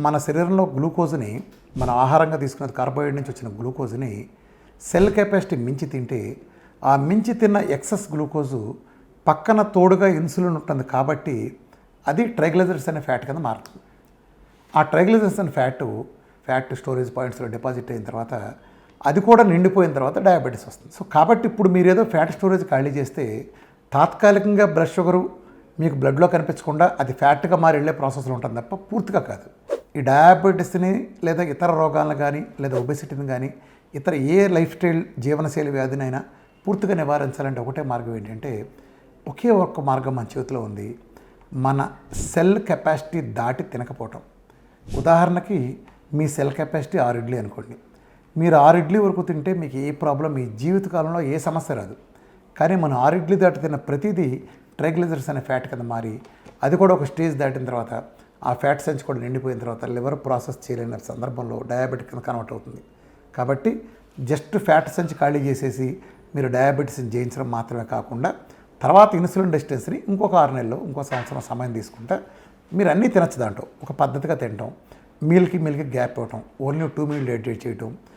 మన శరీరంలో గ్లూకోజ్ని మన ఆహారంగా తీసుకున్న కార్బోహైడ్రేట్ నుంచి వచ్చిన గ్లూకోజ్ని సెల్ కెపాసిటీ మించి తింటే ఆ మించి తిన్న ఎక్సెస్ గ్లూకోజు పక్కన తోడుగా ఇన్సులిన్ ఉంటుంది కాబట్టి అది ట్రైగ్లిజరైడ్స్ అనే ఫ్యాట్ కింద మారుతుంది. ఆ ట్రైగ్లిజరైడ్స్ అనే ఫ్యాట్ స్టోరేజ్ పాయింట్స్లో డిపాజిట్ అయిన తర్వాత అది కూడా నిండిపోయిన తర్వాత డయాబెటీస్ వస్తుంది. సో కాబట్టి ఇప్పుడు మీరు ఏదో ఫ్యాట్ స్టోరేజ్ ఖాళీ చేస్తే తాత్కాలికంగా బ్లడ్ షుగరు మీకు బ్లడ్లో కనిపించకుండా అది ఫ్యాట్గా మారి వెళ్ళే ప్రాసెస్లో ఉంటుంది తప్ప పూర్తిగా కాదు. ఈ డయాబెటీస్ని లేదా ఇతర రోగాలను కానీ లేదా ఒబెసిటీని కానీ ఇతర ఏ లైఫ్ స్టైల్ జీవనశైలి వ్యాధినైనా పూర్తిగా నివారించాలంటే ఒకటే మార్గం ఏంటంటే ఒకే ఒక్క మార్గం మన చేతిలో ఉంది. మన సెల్ కెపాసిటీ దాటి తినకపోవటం. ఉదాహరణకి మీ సెల్ కెపాసిటీ 6 ఇడ్లీ అనుకోండి. మీరు 6 ఇడ్లీ వరకు తింటే మీకు ఏ ప్రాబ్లం మీ జీవితకాలంలో ఏ సమస్య రాదు. కానీ మనం 6 ఇడ్లీ దాటి తిన్న ప్రతిదీ ట్రైగ్లిజరైడ్స్ అనే ఫ్యాట్ కింద మారి అది కూడా ఒక స్టేజ్ దాటిన తర్వాత ఆ ఫ్యాట్ సెన్స్ కూడా నిండిపోయిన తర్వాత లివర్ ప్రాసెస్ చేయలేని సందర్భంలో డయాబెటిక్ కింద కన్వర్ట్ అవుతుంది. కాబట్టి జస్ట్ ఫ్యాట్ సెన్స్ ఖాళీ చేసేసి మీరు డయాబెటీస్ని జయించడం మాత్రమే కాకుండా తర్వాత ఇన్సులిన్ రెసిస్టెన్స్ని ఇంకొక 6 నెలలు ఇంకో సంవత్సరం సమయం తీసుకుంటే మీరు అన్నీ తినచ్చు. దాంట్లో ఒక పద్ధతిగా తినటం, మీల్కి గ్యాప్ ఇవ్వటం, ఓన్లీ 2 మీల్ డైట్ చేయటం,